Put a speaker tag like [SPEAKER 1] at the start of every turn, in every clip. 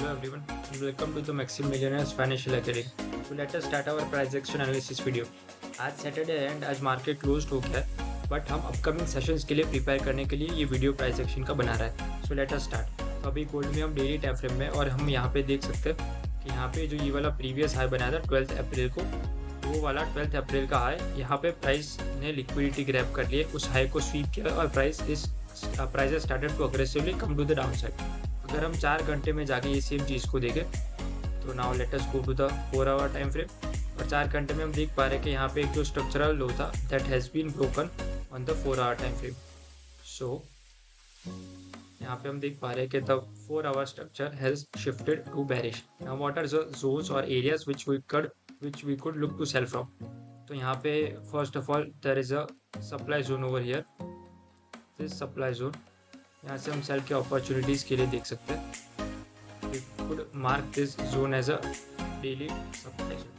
[SPEAKER 1] Hello everyone and welcome to the Maxim Millionaires Financial Academy. So let us start our price action analysis video. आज Saturday and आज market close हो गया है but हम upcoming sessions के लिए prepare करने के लिए ये वीडियो प्राइस एक्शन का बना रहा है. So let us start. तो अभी गोल्ड में हम डेली टाइम फ्रेम में और हम यहाँ पे देख सकते हैं कि यहाँ पे जो ये वाला प्रीवियस हाई बनाया था 12 अप्रैल को, वो वाला 12 अप्रैल का हाई यहाँ पे प्राइस ने लिक्विडिटी ग्रैब कर लिए, उस हाई को स्वीप किया और price has started to aggressively come to the down side. अगर हम 4 घंटे में जाके ये सेम चीज़ को देखें तो now let us go to the 4 hour time frame. और 4 घंटे में हम देख पा रहे हैं कि यहाँ पे एक जो स्ट्रक्चरल लो था that has been broken on the 4 hour time frame. So यहाँ पे हम देख पा रहे हैं कि the 4 hour structure has shifted to bearish. Now what are the zones और areas which we could look to sell from. तो यहाँ पे first of all there is a supply zone over here. This supply zone, यहाँ से हम cell के opportunities के लिए देख सकते हैं. We could mark this zone as a daily supply zone.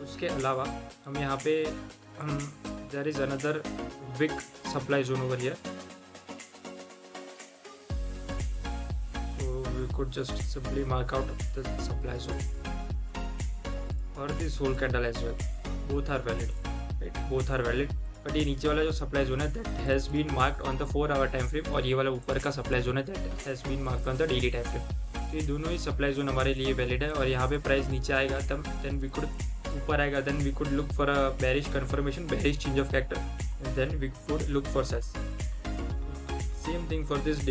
[SPEAKER 1] उसके अलावा हम यहाँ पे there is another big supply zone over here. So we could just simply mark out the supply zone or this whole candle as well. Both are valid, right? Both are valid. But ये नीचे वाला जो supply zone है that has been marked on the 4 hour time frame और ये वाला ऊपर का सप्लाई जोन है that has been marked on the daily time frame. तो ये दोनों ही सप्लाई जोन हमारे लिए वैलिड है. और यहाँ पे प्राइस नीचे आएगा तब देन वी कुड ऊपर आएगा then we could look for a bearish confirmation, bearish change of character, then we could look for sells. Same thing for this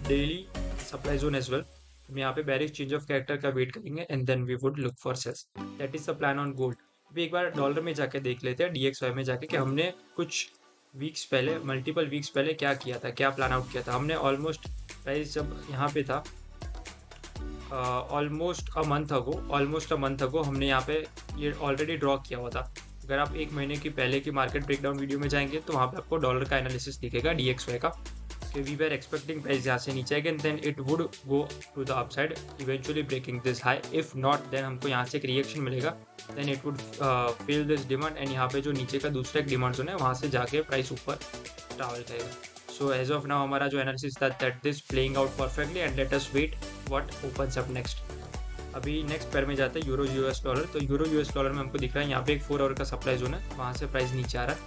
[SPEAKER 1] daily supply zone as well. हम यहाँ पे bearish change of character का wait करेंगे and then we would look for sells. That is the plan on gold. अभी एक बार dollar में जाके देख लेते हैं, DXY में जाके, कि हमने कुछ वीक्स पहले, मल्टीपल वीक्स पहले क्या किया था, क्या प्लान आउट किया था. हमने ऑलमोस्ट प्राइस जब यहाँ पे था ऑलमोस्ट अ मंथ अगो हमने यहाँ पे ये ऑलरेडी ड्रॉ किया हुआ था. अगर आप 1 महीने की पहले की मार्केट ब्रेकडाउन वीडियो में जाएंगे तो वहाँ पे आपको डॉलर का एनालिसिस दिखेगा DXY का, कि वी वर एक्सपेक्टिंग प्राइस यहाँ से नीचे आएगा then it would go to the upside eventually breaking this high. If not then हमको यहाँ से एक रिएक्शन मिलेगा then it would fail this demand and यहाँ पे जो नीचे का दूसरा एक डिमांड जोन है वहाँ से जाके प्राइस ऊपर ट्रैवल करेगा. सो एज ऑफ नाउ हमारा जो एनालिसिस था that this playing out perfectly and let us wait what opens up next. अभी नेक्स्ट पेयर में जाते हैं यूरो US डॉलर. तो यूरो US डॉलर में हमको दिख रहा है यहाँ पे एक 4 आवर का सप्लाई जोन है, वहाँ से प्राइस नीचे आ रहा है.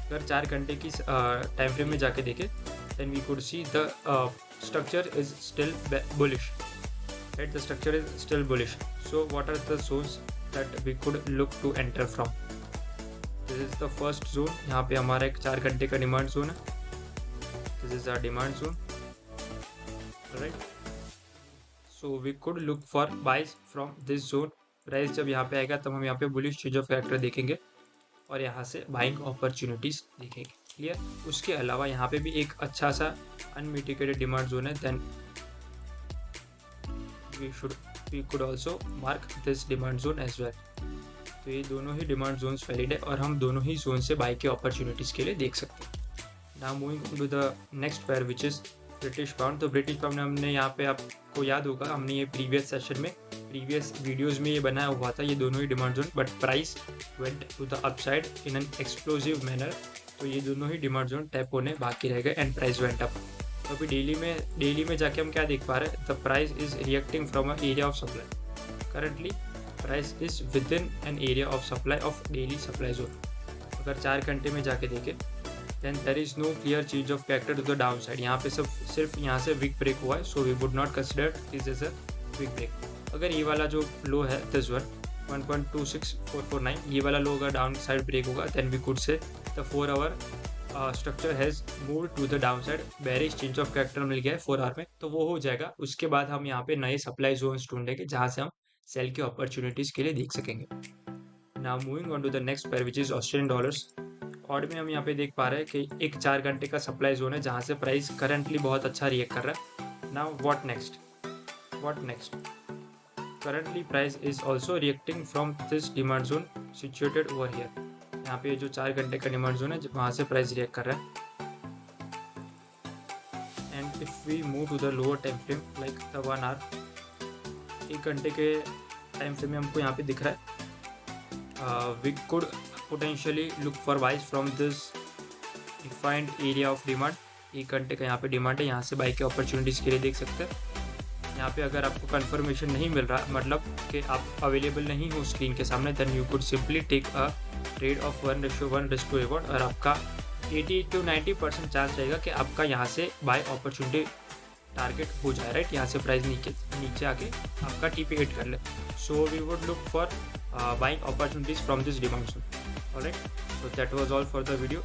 [SPEAKER 1] अगर 4 घंटे की टाइम फ्रेम में जाके देखें then we could see the structure is still bullish, right? The structure is still bullish. So what are the zones that we could look to enter from? This is the first zone. यहाँ पे हमारा एक 4 घंटे का demand zone है. This is our demand zone, right? So we could look for buys from this zone. Price जब यहाँ पे आएगा तब हम यहाँ पे बुलिश चेंज ऑफ कैरेक्टर देखेंगे और यहाँ से बाइंग अपॉर्चुनिटीज देखेंगे. क्लियर. उसके अलावा यहाँ पे भी एक अच्छा सा अनमिटिगेटेड डिमांड जोन है then we could also mark this demand zone as well. तो ये दोनों ही डिमांड जोन्स वैलिड है और हम दोनों ही जोन से बाई के अपॉर्चुनिटीज़ के लिए देख सकते हैं. Now moving to the next pair which is British pound. तो ब्रिटिश पाउंड हमने यहाँ पे, आपको याद होगा हमने ये प्रीवियस सेशन में, प्रीवियस वीडियोस में ये बनाया हुआ था, ये दोनों ही demand zone, but price went to the upside in an explosive manner. तो ये दोनों ही डिमांड जोन टैप होने बाकी रह गए एंड प्राइस वेंट अप. तो अभी डेली में जाके हम क्या देख पा रहे हैं, the price is reacting from a area of supply. Currently price is within an area of supply of daily supply zone. अगर 4 घंटे में जाके देखें then there is no clear change of character to the down side. यहाँ पे सिर्फ यहाँ से वीक ब्रेक हुआ है, so we would not consider this as a weak break. अगर ये वाला जो लो है दिस वन 1.26449, ये वाला लो अगर डाउन साइड ब्रेक होगा then we could say the 4 hour structure has move to the down side. Bearish change of character मिल गया है 4 आवर में, तो वो हो जाएगा. उसके बाद हम यहाँ पे नए सप्लाई जोन्स ढूंढेंगे जहाँ से हम सेल की अपॉर्चुनिटीज़ के लिए देख सकेंगे. Now moving on to the next pair which is Australian dollars. AUD में हम यहाँ पे देख पा रहे हैं कि एक 4 घंटे का सप्लाई जोन है जहाँ से प्राइस करंटली बहुत अच्छा रिएक्ट कर रहा है. Now what next. Currently price is also reacting from this demand zone situated over here. यहाँ पे जो 4 घंटे का डिमांड जोन है वहाँ से प्राइस रिएक्ट कर रहा है. And if we move to the lower time frame like the 1 hour, 1 घंटे के टाइम फ्रेम में हमको यहाँ पे दिख रहा है we could potentially look for buys from this defined area of demand. 1 घंटे का यहाँ पे डिमांड है, यहाँ से बाई के अपॉर्चुनिटीज़ के लिए देख सकते हैं. यहाँ पे अगर आपको कंफर्मेशन नहीं मिल रहा, मतलब कि आप अवेलेबल नहीं हो स्क्रीन के सामने, then you could simply take a trade of 1:1:A और आपका 80 to 90% चांस रहेगा कि आपका यहाँ से बाय अपॉर्चुनिटी टारगेट हो जाए, राइट। यहाँ से प्राइस नीचे आके आपका TP हिट कर ले। So we would look for buying opportunities from this demand zone. Alright, so that was all for the video.